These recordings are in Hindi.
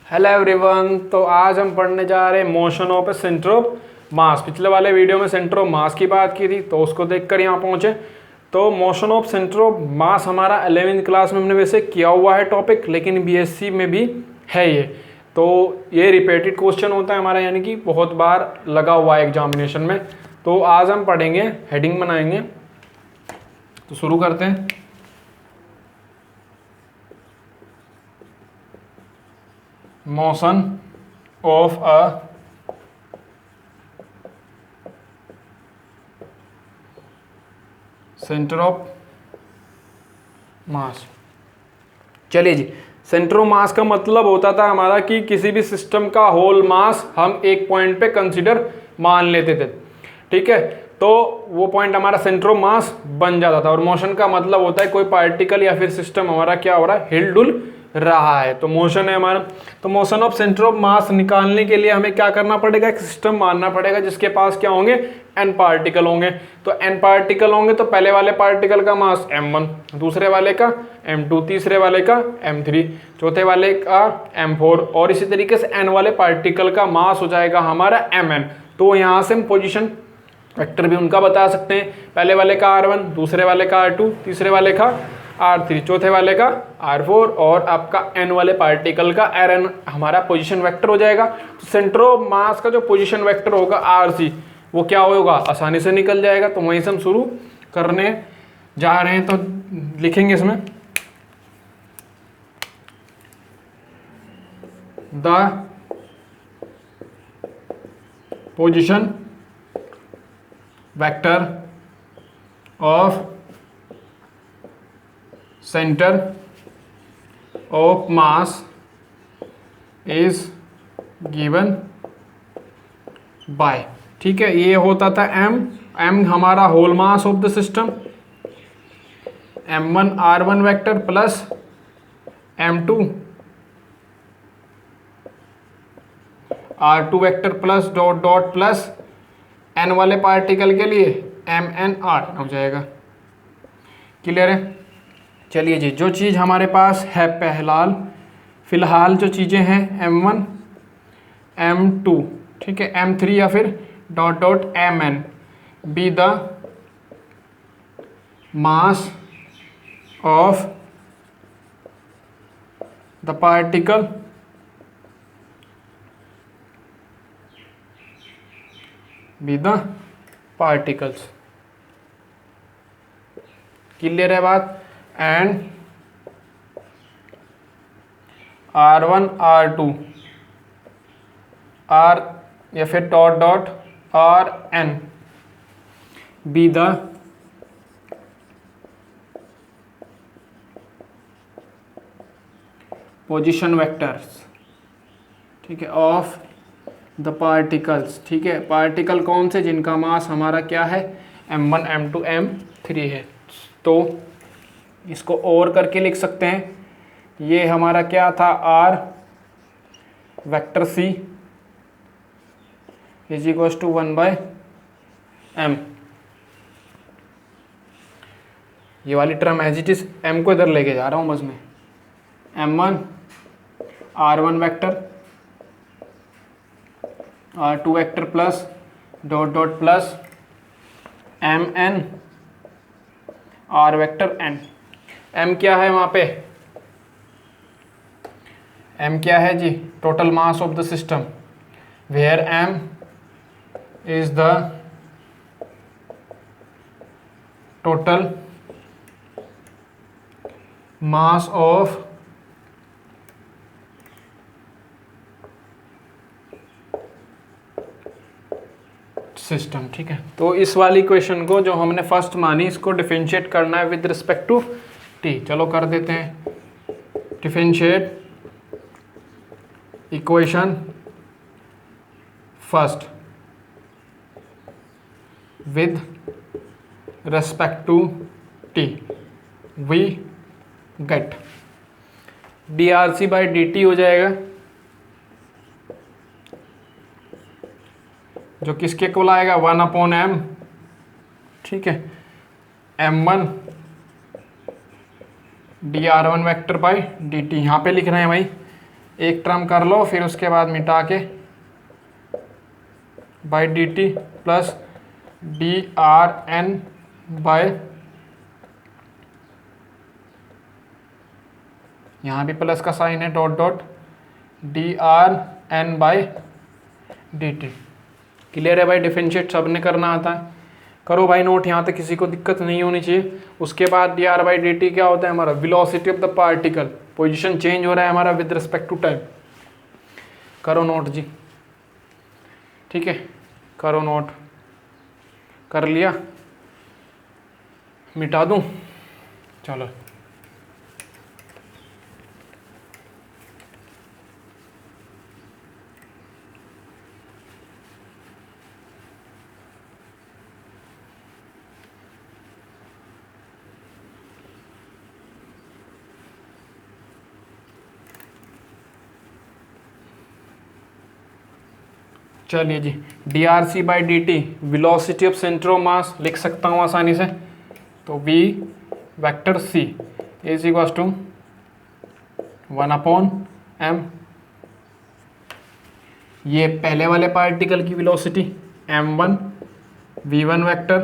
Hello everyone. तो आज हम पढ़ने जा रहे हैं motion of A centre of मास। पिछले वाले वीडियो में सेंटर ऑफ मास की बात की थी, तो उसको देखकर यहाँ पहुंचे। तो मोशन ऑफ सेंटर ऑफ मास हमारा 11वीं क्लास में हमने वैसे किया हुआ है टॉपिक, लेकिन बीएससी में भी है ये। तो ये रिपीटेड क्वेश्चन होता है हमारा, यानी कि बहुत बार लगा हुआ है एग्जामिनेशन में। तो आज हम पढ़ेंगे, हेडिंग बनाएंगे। तो शुरू करते हैं। Motion of a centre of मास। चलिए जी, सेंटर ऑफ मास का मतलब होता था हमारा कि किसी भी सिस्टम का होल मास हम एक पॉइंट पे कंसीडर मान लेते थे, ठीक है। तो वो पॉइंट हमारा सेंटर ऑफ मास बन जाता था। और मोशन का मतलब होता है कोई पार्टिकल या फिर सिस्टम हमारा क्या हो रहा है, हिल डुल रहा है, तो मोशन है हमारा। तो मोशन ऑफ सेंटर ऑफ मास निकालने के लिए हमें क्या करना पड़ेगा, एक सिस्टम मानना पड़ेगा जिसके पास क्या होंगे, n पार्टिकल होंगे। तो n पार्टिकल होंगे तो पहले वाले पार्टिकल का मास m1, दूसरे वाले का m2, तीसरे वाले का m3, चौथे वाले का m4, और इसी तरीके से n वाले पार्टिकल का मास हो जाएगा हमारा mn। तो यहाँ से हम पोजिशन वेक्टर भी उनका बता सकते हैं। पहले वाले का r1, दूसरे वाले का r2, तीसरे वाले का r3, चौथे वाले का r4, और आपका n वाले पार्टिकल का rn हमारा पोजीशन वेक्टर हो जाएगा। तो सेंटर ऑफ मास का जो पोजीशन वेक्टर होगा rc, वो क्या होगा, आसानी से निकल जाएगा। तो वहीं से हम शुरू करने जा रहे हैं। तो लिखेंगे इसमें the position vector of centre of mass is given by, ठीक है। ये होता था m हमारा whole mass of the system, m1 r1 vector plus m2 r2 vector plus dot dot plus n वाले पार्टिकल के लिए mn r हो जाएगा। क्लियर है। चलिए जी, जो चीज़ हमारे पास है फिलहाल जो चीज़ें हैं m1 m2, ठीक है, m3 या फिर dot dot mn be the mass of the particle be the particles. Clear है बात। एंड r1 r2 r या फिर dot dot rn be the position vectors, ठीक है, ऑफ द पार्टिकल्स, ठीक है। पार्टिकल कौन से, जिनका मास हमारा क्या है, m1 m2 m3 है। तो इसको और करके लिख सकते हैं। ये हमारा क्या था, r vector c is equal to 1/m। ये वाली term as it is, m को इधर लेके जा रहा हूँ बस मैं, m1 r1 vector r2 vector plus dot dot plus mn r vector n। m क्या है वहाँ पे, m क्या है जी, total mass of the system, where m is the total mass of system, ठीक है। तो इस वाली क्वेश्चन को जो हमने फर्स्ट मानी, इसको डिफरेंशिएट करना है विद रिस्पेक्ट टू t। चलो कर देते हैं। Differentiate equation first with respect to t, we get drc/dt हो जाएगा, जो किसके इक्वल आएगा, 1/m, ठीक है, m1 dr1 vector by dt। यहाँ पे लिख रहे हैं भाई एक टर्म कर लो, फिर उसके बाद मिटा के by D T plus D R N by, यहाँ भी प्लस का साइन है, dot dot D R N by D T. Clear है भाई, डिफरेंशिएट सब ने करना आता है। करो भाई नोट, यहाँ तक किसी को दिक्कत नहीं होनी चाहिए। उसके बाद D R by D T क्या होता है हमारा, velocity of the particle, position change हो रहा है हमारा विद रिस्पेक्ट टू टाइम। करो नोट जी, ठीक है, करो नोट। कर लिया, मिटा दूं, चलो। चलिए जी, D R C by D T velocity of centre of mass लिख सकता हूँ आसानी से। तो V vector C is equals to 1/m, ये पहले वाले पार्टिकल की velocity m1 v1 vector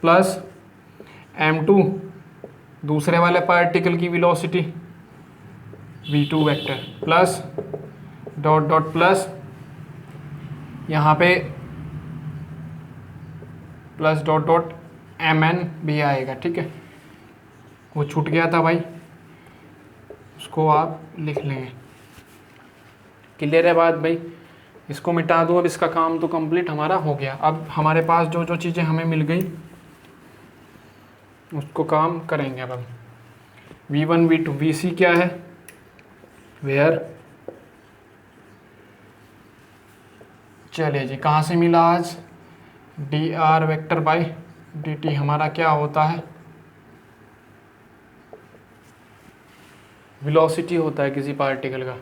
plus m2 दूसरे वाले पार्टिकल की velocity v2 vector plus dot dot plus यहाँ पे प्लस डॉट डॉट mn भी आएगा, ठीक है। वो छूट गया था भाई, उसको आप लिख लेंगे। क्लियर है बात भाई, इसको मिटा दूँ, अब इसका काम तो कंप्लीट हमारा हो गया। अब हमारे पास जो जो चीज़ें हमें मिल गई उसको काम करेंगे। अब हम v1 v2 vc क्या है, वेयर, चलिए जी, कहाँ से मिला आज, D R vector by D T हमारा क्या होता है, वेलोसिटी होता है किसी पार्टिकल का,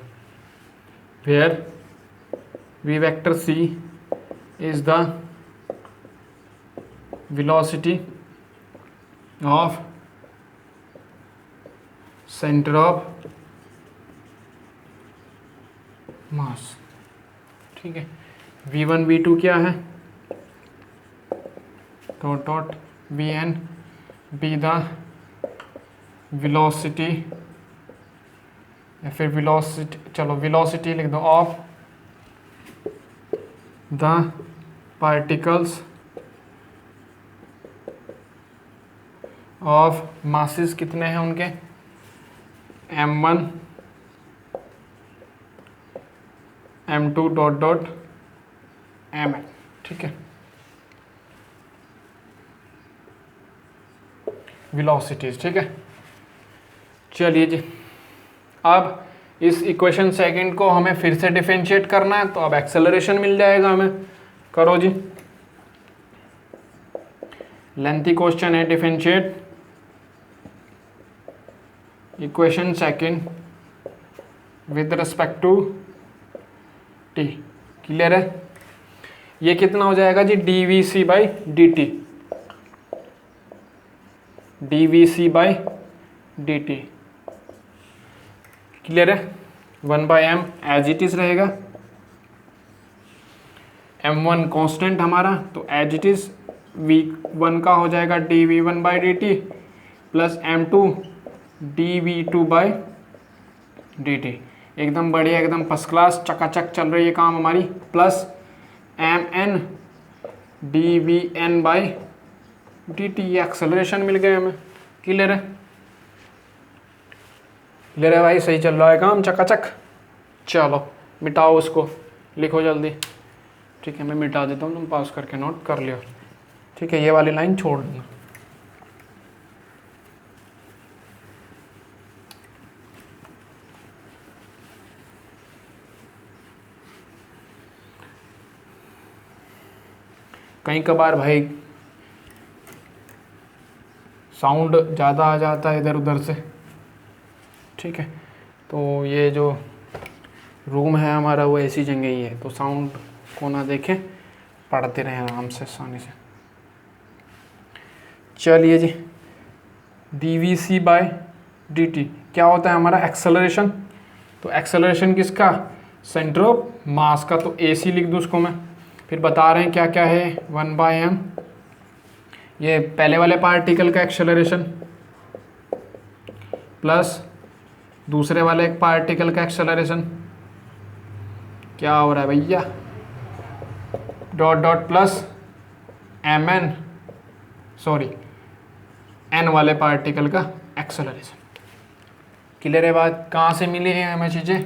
where we vector C is the velocity of centre of mass, ठीक है। v1 v2 क्या है, dot dot vn be the velocity, या फिर वेलोसिटी, चलो वेलोसिटी लिख दो, of the particles of masses, कितने हैं उनके, m1 m2 dot dot mn, ठीक है, वेलोसिटीज, ठीक है। चलिए जी, अब इस इक्वेशन सेकंड को हमें फिर से डिफरेंशिएट करना है, तो अब एक्सेलरेशन मिल जाएगा हमें। करो जी, लेंथी क्वेश्चन है, differentiate equation second with respect to T. Clear है, ये कितना हो जाएगा जी, D V C by D T, D V C by D T. Clear है, 1/m एज इट इज रहेगा, m1 कांस्टेंट हमारा, तो एज इट इज v1 का हो जाएगा D V one by D T plus m2 D V two by D T. एकदम बढ़िया, एकदम फर्स्ट क्लास, चकाचक चल रही है काम हमारी, plus mn D V N by D T, ये एक्सेलरेशन मिल गए हमें। क्लियर है, क्लियर है भाई, सही चल रहा है काम, चकाचक। चलो मिटाओ उसको, लिखो जल्दी, ठीक है, मैं मिटा देता हूँ, तुम पास करके नोट कर लियो, ठीक है। ये वाली लाइन छोड़ देना। कहीं कभार भाई साउंड ज़्यादा आ जाता है इधर उधर से, ठीक है। तो ये जो रूम है हमारा वो ऐसी जगह ही है, तो साउंड को ना देखें, पढ़ते रहें आराम से, आसानी से। चलिए जी, D V C by D T क्या होता है हमारा, एक्सेलरेशन। तो एक्सेलरेशन किसका, सेंटर ऑफ मास का, तो AC लिख दूँ उसको मैं। फिर बता रहे हैं क्या क्या है, 1/m ये पहले वाले पार्टिकल का एक्सेलरेशन प्लस दूसरे वाले पार्टिकल का एक्सेलरेशन, क्या हो रहा है भैया, dot dot plus mn sorry n वाले पार्टिकल का एक्सेलरेशन। क्लियर है बात। कहाँ से मिली है हमें चीज़ें,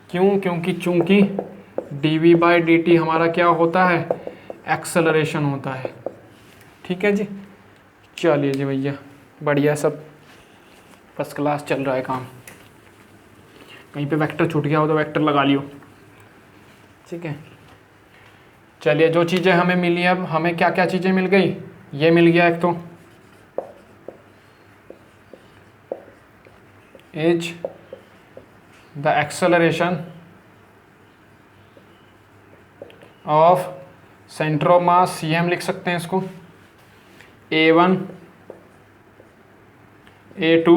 क्यों, क्योंकि चूंकि dv/dt हमारा क्या होता है, एक्सेलरेशन होता है। ठीक है जी, चलिए जी भैया, बढ़िया, सब फर्स्ट क्लास चल रहा है काम। कहीं पे वेक्टर छूट गया हो तो वेक्टर लगा लियो। ठीक है, चलिए, जो चीज़ें हमें मिली, अब हमें क्या क्या चीज़ें मिल गई, ये मिल गया एक तो is the acceleration of centre of mass, CM लिख सकते हैं इसको, A1 A2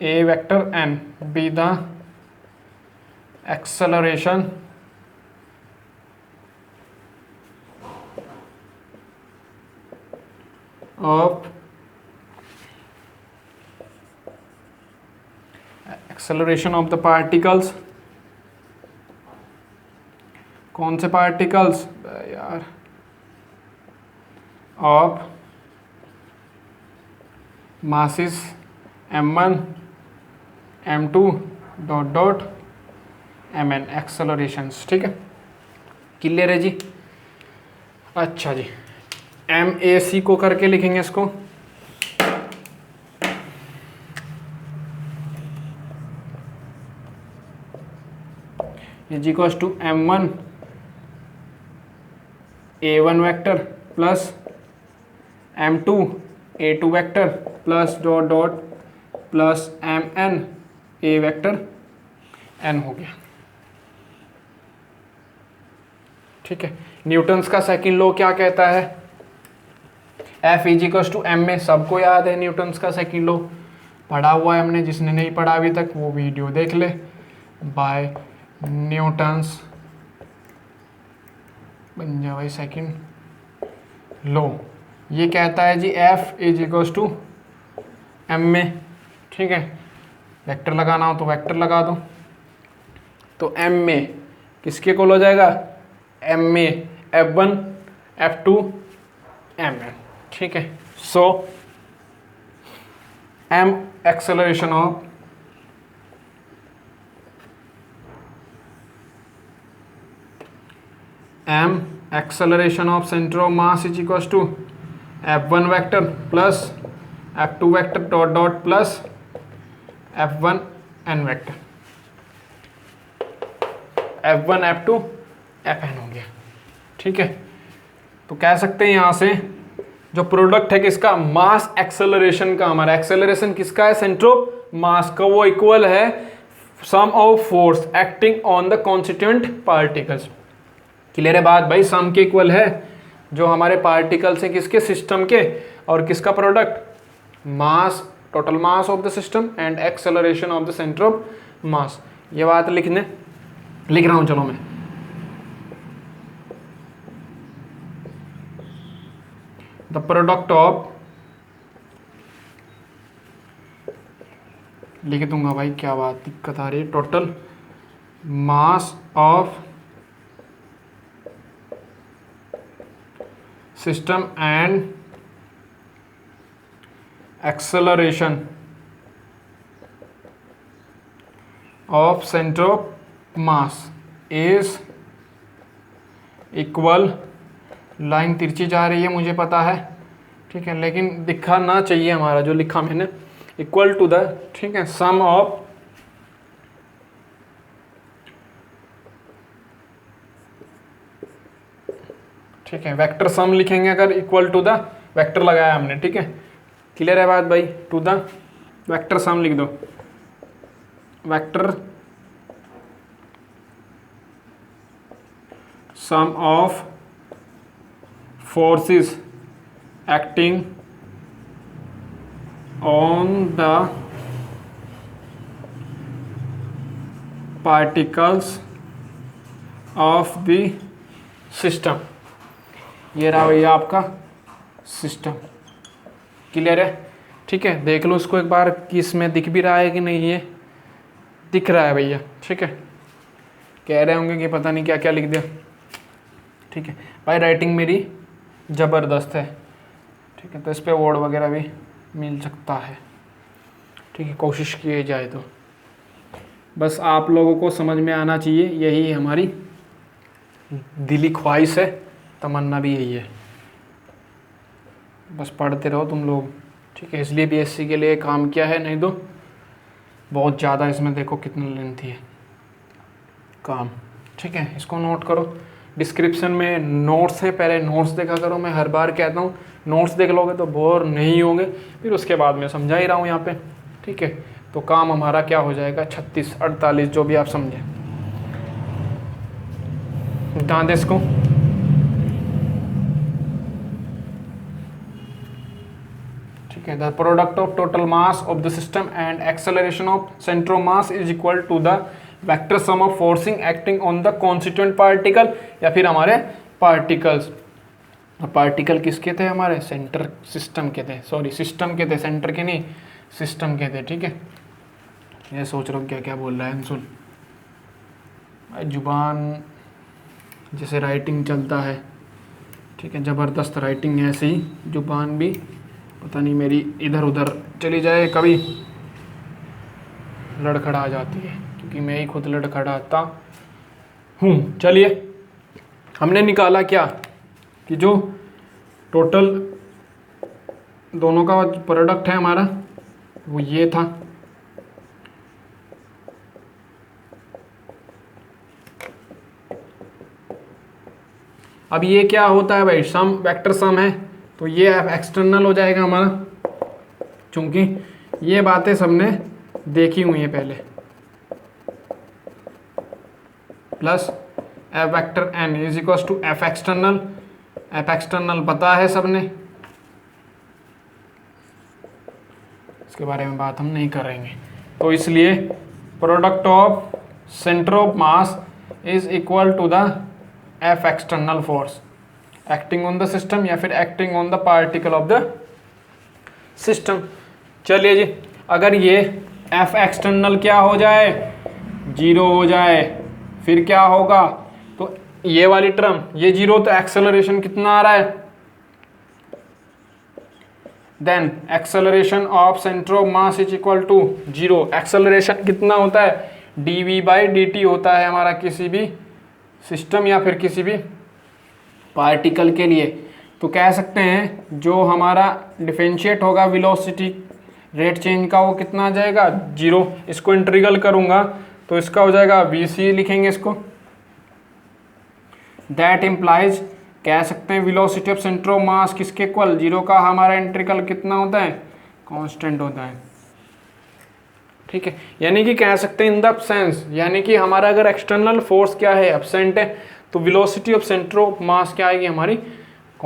A vector n be the acceleration of the particles, कौन से पार्टिकल्स यार, of masses m1 m2 dot dot mn एक्सेलरेशंस। ठीक है, क्लियर है जी। अच्छा जी, MAC को करके लिखेंगे इसको, is equals to m1 A1 vector plus m2 A2 vector plus dot dot plus mn A vector n हो गया। ठीक है, न्यूटन्स का सेकंड लॉ क्या कहता है, F is equals to m में, सबको याद है न्यूटन्स का सेकंड लॉ, पढ़ा हुआ है हमने, जिसने नहीं पढ़ा अभी तक वो वीडियो देख ले, बाय न्यूटन्स बन जा भाई सेकंड लॉ। ये कहता है जी F is equals to m में। ठीक है, वेक्टर लगाना हो तो वेक्टर लगा दो, तो m में किसके इक्वल हो जाएगा, m में F1 F2 mn। ठीक है, so m acceleration of centre of mass is equals to F1 vector plus F2 vector dot dot plus F1 n vector, F1 F2 Fn हो गया। ठीक है, तो कह सकते हैं यहाँ से जो प्रोडक्ट है किसका, मास एक्सेलरेशन का, हमारा एक्सेलरेशन किसका है, सेंटर ऑफ मास का, वो इक्वल है sum of force acting on the constituent particles. Clear है बात भाई, सम के इक्वल है जो हमारे पार्टिकल्स हैं किसके, सिस्टम के, और किसका product, mass, total mass of the system and acceleration of the centre of मास। ये बात लिख रहा हूं, चलो मैं द प्रोडक्ट ऑफ, लिख दूंगा भाई, क्या बात दिक्कत आ रही है, total mass of system and acceleration of centre of mass is equal, line तिरछी जा रही है मुझे पता है, ठीक है, लेकिन दिखा ना चाहिए हमारा जो लिखा मैंने, इक्वल टू द, ठीक है, सम ऑफ ठीक है, वेक्टर सम लिखेंगे अगर, इक्वल टू द, वेक्टर लगाया हमने, ठीक है, क्लियर है बात भाई, टू द वेक्टर सम लिख दो, vector sum of forces acting on the particles of the system. ये रहा भैया आपका सिस्टम। क्लियर है? ठीक है, देख लो इसको एक बार कि इसमें दिख भी रहा है कि नहीं। ये दिख रहा है भैया। ठीक है, कह रहे होंगे कि पता नहीं क्या क्या लिख दिया। ठीक है भाई, राइटिंग मेरी ज़बरदस्त है। ठीक है, तो इस पर वर्ड वगैरह भी मिल सकता है। ठीक है, कोशिश किए जाए तो। बस आप लोगों को समझ में आना चाहिए, यही हमारी दिली ख्वाहिश है, तमन्ना भी यही है। बस पढ़ते रहो तुम लोग। ठीक है, इसलिए बीएससी के लिए काम किया है, नहीं तो बहुत ज़्यादा इसमें देखो कितना लेंथी है काम। ठीक है, इसको नोट करो। डिस्क्रिप्शन में नोट्स है, पहले नोट्स देखा करो। मैं हर बार कहता हूँ नोट्स देख लोगे तो बोर नहीं होंगे। फिर उसके बाद मैं समझा ही रहा हूँ यहाँ पे। ठीक है, तो काम हमारा क्या हो जाएगा, 36, 48 जो भी आप समझे। ध्यान दे इसको। ठीक है, the product of total mass of the system and acceleration of centre of mass is equal to the vector sum of forcing acting on the constituent particle, या फिर हमारे पार्टिकल्स। पार्टिकल किसके थे, हमारे सेंटर सिस्टम के थे, सॉरी सिस्टम के थे, सेंटर के नहीं, सिस्टम के थे। ठीक है, ये सोच रहा हूँ क्या क्या बोल रहा है सुन। जुबान जैसे राइटिंग चलता है। ठीक है, ज़बरदस्त राइटिंग है, ऐसे ही जुबान भी पता नहीं मेरी इधर उधर चली जाए, कभी लड़खड़ा जाती है, क्योंकि मैं ही खुद लड़खड़ाता हूँ। चलिए, हमने निकाला क्या कि जो टोटल दोनों का प्रोडक्ट है हमारा वो ये था। अब ये क्या होता है भाई, सम, वेक्टर सम है, तो ये एक्सटर्नल हो जाएगा हमारा, क्योंकि ये बातें सबने देखी हुई है पहले। Plus F vector N is equal to F external. F external पता है सबने, इसके बारे में बात हम नहीं करेंगे। तो इसलिए product of centre of mass is equal to the F external force acting on the system, या फिर acting on the particle of the system. चलिए जी, अगर ये एफ एक्सटर्नल क्या हो जाए, 0 हो जाए, फिर क्या होगा, तो ये वाली टर्म ये 0, तो एक्सेलरेशन कितना आ रहा है, then acceleration of centre of mass is equal to 0। Acceleration कितना होता है, dv/dt होता है हमारा किसी भी सिस्टम या फिर किसी भी पार्टिकल के लिए। तो कह सकते हैं जो हमारा डिफरेंशिएट होगा वेलोसिटी रेट चेंज का, वो कितना आ जाएगा, 0। इसको इंटीग्रल करूंगा तो इसका हो जाएगा vc, लिखेंगे इसको। दैट इम्प्लाइज, कह सकते हैं वेलोसिटी ऑफ सेंटर ऑफ मास किसके इक्वल, 0 का हमारा इंटीग्रल कितना होता है, कांस्टेंट होता है। ठीक है, यानी कि कह सकते हैं इन द सेंस, यानी कि हमारा अगर एक्सटर्नल फोर्स क्या है, एब्सेंट है, तो वेलोसिटी ऑफ सेंटर ऑफ मास क्या आएगी हमारी